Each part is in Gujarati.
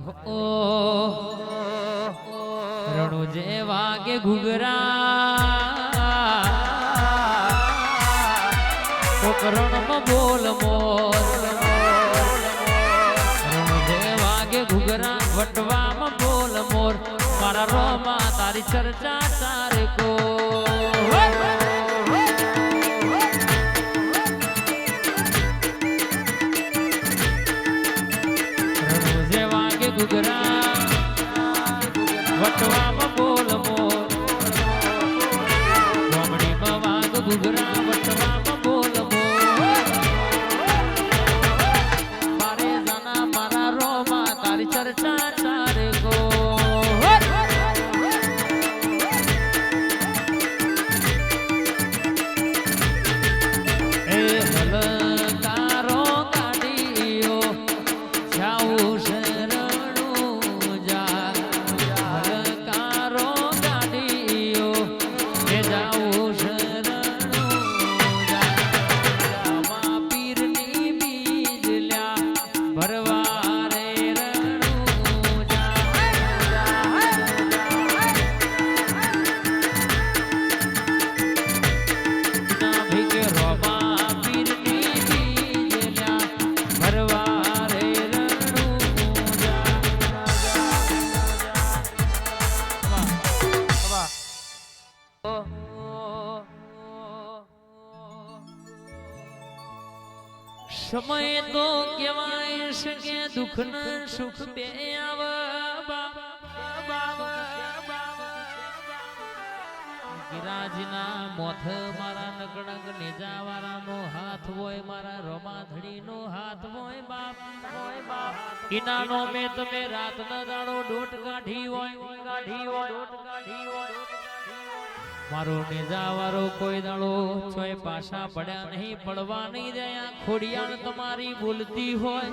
ઓ રણુ જે વાગે ઘુઘરા કોકરણમાં બોલ મોર રણુ જે વાગે ઘુઘરા વટવામાં બોલ મોર મારા રોમાં તારી ચર્ચા ચારે કો ઘુઘરા વટવામાં બોલ મોર ગોમડીમાં વાગ ઘુઘરા વટવામાં બોલ મોર મારે જાના મારા રોમાં તારી ચર્ચા ચારે ગો એ હલકારો ગાડીઓ જાઉં છે સમય તો કહેવાય છે કે દુઃખ ને સુખ બે ગિરાજના મોથ મારા નકડંગ નેજાવાળાનો હાથ હોય મારા રમાધડીનો હાથ હોય બાપ કિનાનો મે તમે રાત ના દાડો ડોટ કાઢી હોય મારો નેજાવાળો કોઈ દાડો છોય પાછા પડ્યા નહીં પડવા નહીં રહ્યા ખોડિયાળ તમારી બોલતી હોય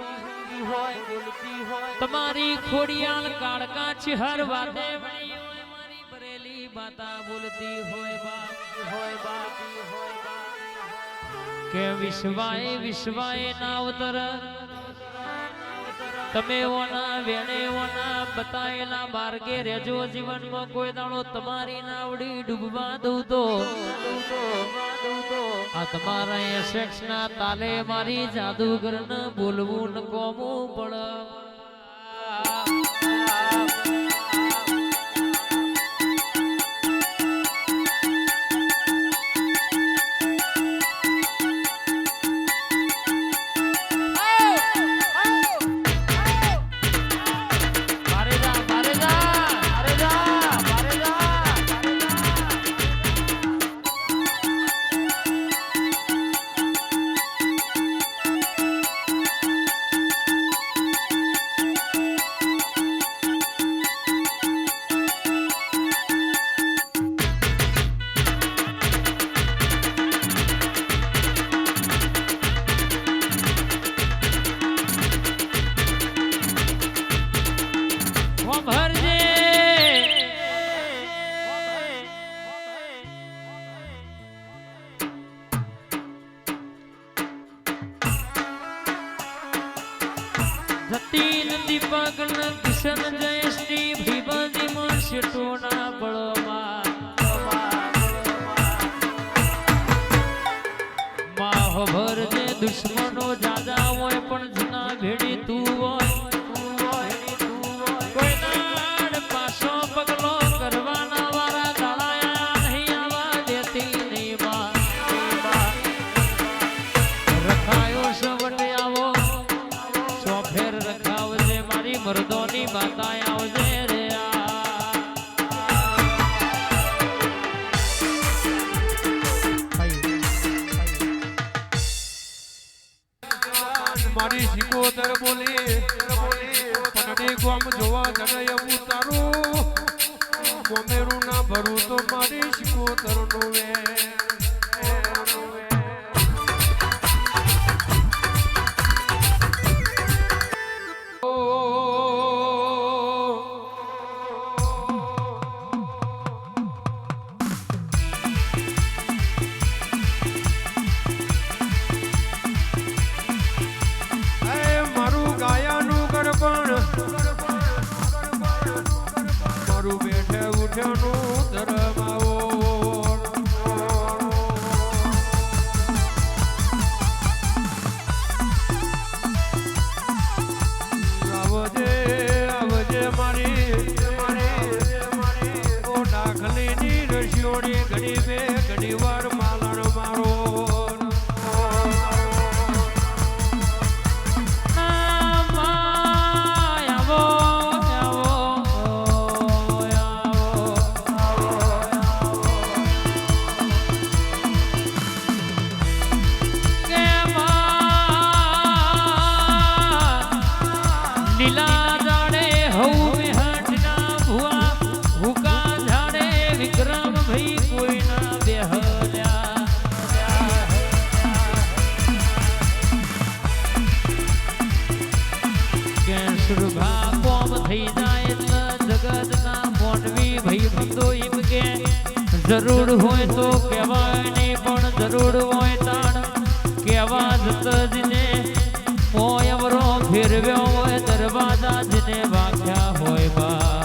તમારી ખોડિયાળ કાળકા હર વાતે મારી બરેલી બાતા બોલતી હોય બાપ કે વિશ્વાએ ના અવતર તમે ઓના વેણે ઓના બતાયેલા માર્ગે રેજો જીવનમાં કોઈ દાડો તમારી નાવડી ડૂબવા દઉં તો આ તમારા એસેક્સ ના તાલે મારી જાદુગરને બોલવું ન કોમું પડે જતીન દીપક ન કિશન જય શ્રી ભીવદી મશટોના બળમાં માહભર જે દુશ્મનો જાજા હોય પણ જના ભેડી તું હોય કોઈ નાડ પાછો પગલો કરવાના વાળા દાળાયા નહીં આવા દેતી નહીં રખાયો સવટ આવો ફેર રખાવજે મારી મર્દોની માતા આવજે રે મારી શિકોતર બોલી પણ ગોમ જોવા જનય ઉતારું ગોમેરું ના ભરું તો મારી શિકોતર નો વે વર્ષનું ધર્મ આવો આવજે આવજે મારી ઓ દાખલીની રશિયોની ઘડી બે ઘડી વાર માલણ મારો લીલા જાડે હઉ મેહટના ભુવા હુકા જાડે વિક્રમ ભાઈ કોઈના બેહલ્યા કે સુરભા કોમ થઈ જાય એટલે જગતના મોનવી ભાઈ બંધો એમ કે જરૂર હોય તો કહેવાય નહીં પણ જરૂર હોય તાણ કહેવા જતજને હોય અવરો ફેરવ્યો હોય દરવાજા જેને વાગ્યા હોય બા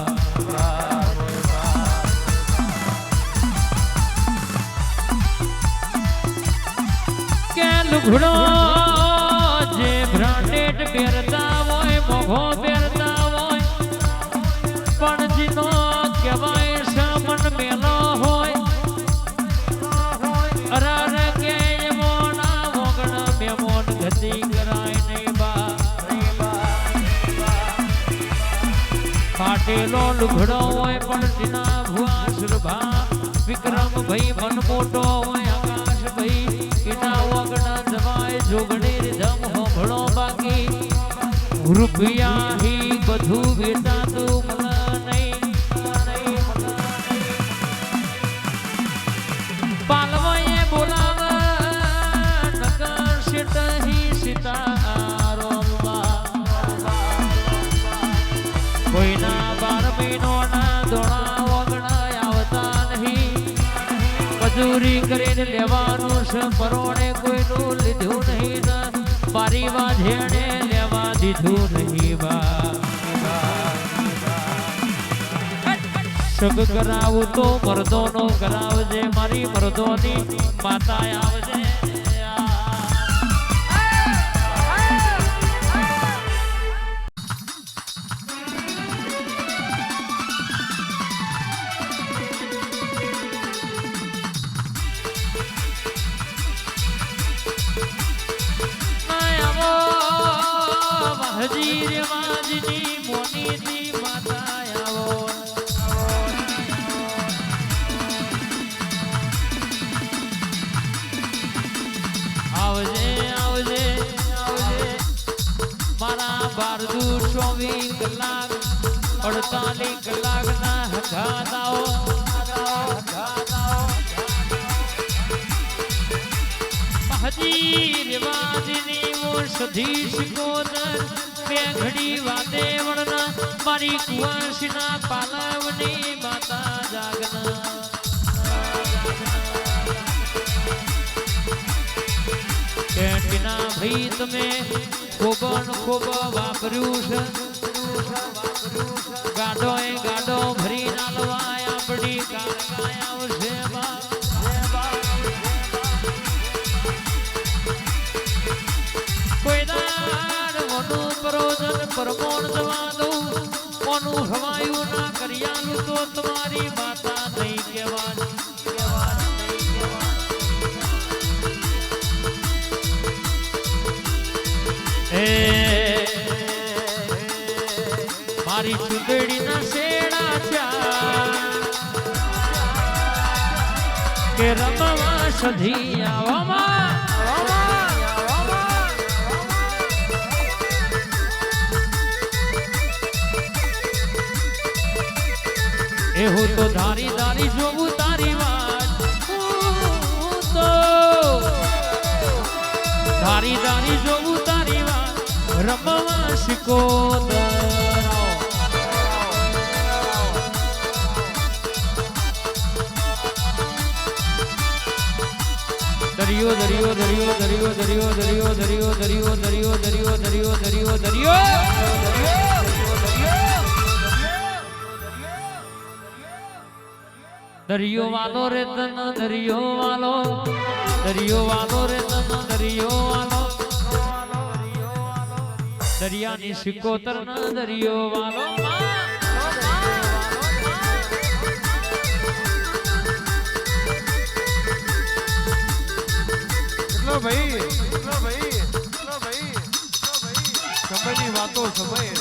કે લુઘડો જે બ્રાન્ડેડ પહેરતા હોય મોઘો પહેરતા હોય પણ જીનો કહેવાય સામન મેલો હોય અરાર કે મોના મોગણ મેમોન ગતિ કરાય નહીં ફાટેલો લુઘડો હોય પણ ટીના ભુવા સુરભા વિક્રમ ભાઈ મન મોટો હોય આકાશ ભાઈ એના વગડા જવાય જોગણી રીધમ હોભળો બાકી રૂપિયા હી બધું વેચાતું મળે નહીં પાલવાએ બોલાવે નકર શેઠ હી સીતારો કોઈના 12 મહિનોના દોણા વગણા આવતા નહીં મજૂરી કરીને લેવાનું છે પરોણે કોઈનું લીધું નહીં મારી વાંધેણે લેવા દીધું નહીં સગ કરાવું તો મર્દોનો કરાવજે મારી મર્દોની માતા આવજે હજી રેવાજની મોનીની માતા આવો આવજે આવજે આવજે મારા 12 24 કલાક 48 કલાકના હગાત આવો હજી રેવાજની સધી શિકોદર બે ઘડી વાતે વણના મારી કુવાસીના પાલવની માતા જાગના કેટીના ભાઈ તમે ખૂબ વાપર્યું છે ગાડોએ ગાડો ભરી નાલવાય આપણી કાળકાય આવશે પરમોણ જવા દઉં કોનું હવાયું ના કર્યાલું તો તમારી માતા નહીં કહેવાની મારી ચૂંદડીના શેડા થયા કે રમવા સધી આવવામાં હું તો ધારી ધારી જોવું તારી વાત તો ધારી ધારી જોવું તારી વાત રમવા શીખો દરિયો દરિયો દરિયો દરિયો દરિયો દરિયો દરિયો દરિયો દરિયો દરિયો દરિયો દરિયો દરિયો દરિયો વાલો રે તન દરિયો વાલો રે તન દરિયો વાલો દરિયાની સિકોતર ન દરિયો વાલો ભાઈ સમયની વાતો સમયે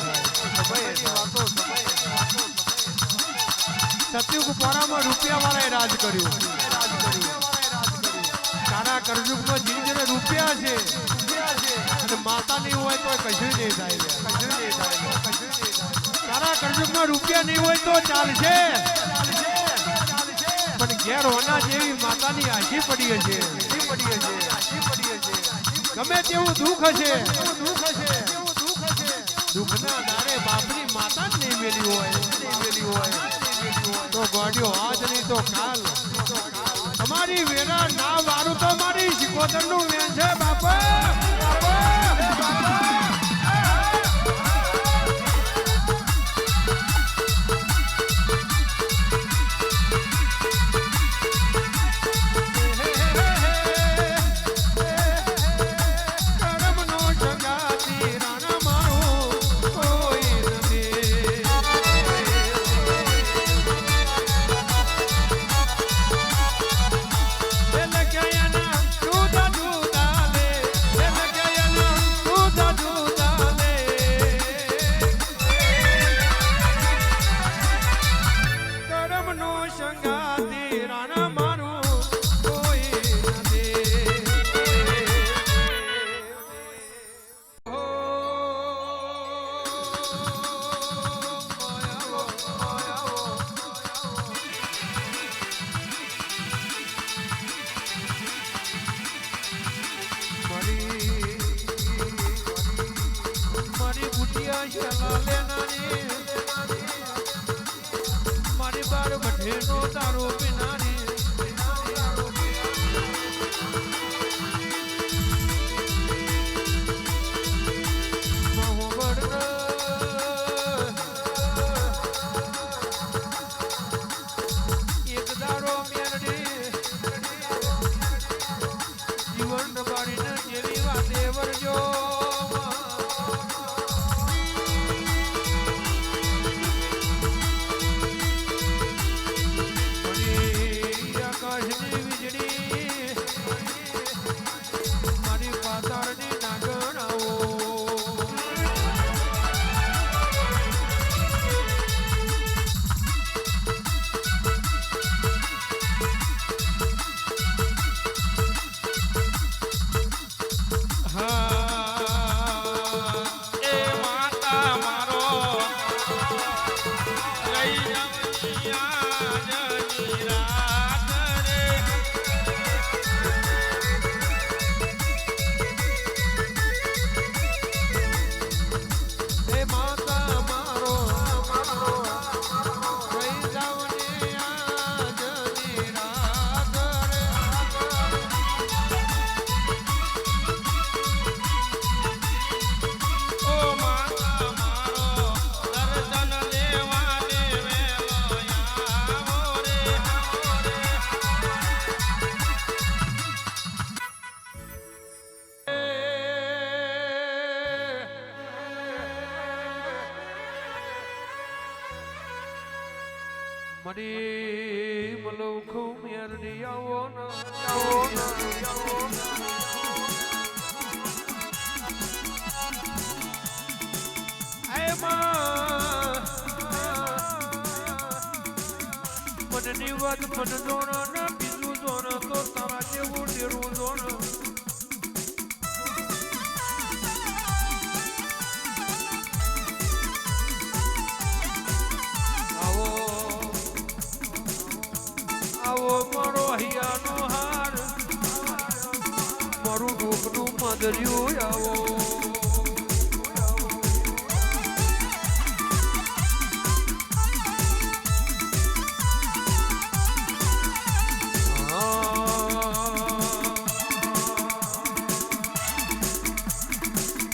સતયુગ પારામાં રૂપિયા વાળાએ રાજ કર્યું તારા કરજુગમાં જીને રૂપિયા છે અને માતા નહીં હોય તો કશું નહીં થાય તારા કરજુગમાં રૂપિયા નહીં હોય તો ચાલશે પણ ઘેર હોના જેવી માતાની આશી પડી હશે ગમે તેવું દુઃખ હશે દુઃખના દાડે બાપની માતા જ નહીં મેલી હોય તો ગોડ્યો આજ નહીં તો કાલ તમારી વેરા ના વારું તો મારી સિકોતર નું વેણ છે બાપા મારી બાર બઠેનો તારો પીનારી એક દારો મેરડી જીવન રબાડીને જેવી વાતે વરજો મરી મલખો મેરડી આવો મનની વાત મન જોણો ને બીજું જોણો તો તારા જેવું ડેરું જોણો આવો મારો હૈયાનો હાર મારું દુઃખનું મદર્યું આવો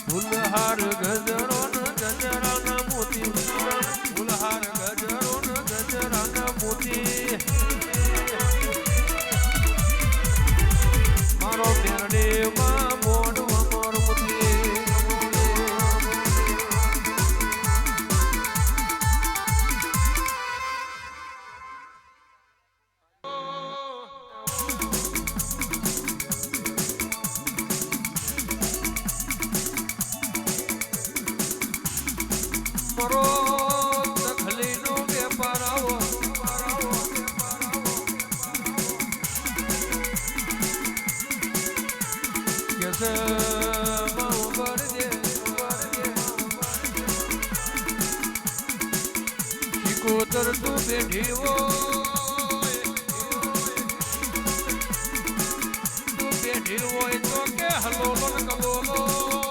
ફૂલહાર ગજરો ને ગજરાના મોતી ફૂલહાર ગજરો ને ગજરાના મોતી સિકોતર તું બેઠી હોય તું બેઠી હોય તો કે હલોલો ને કલોલો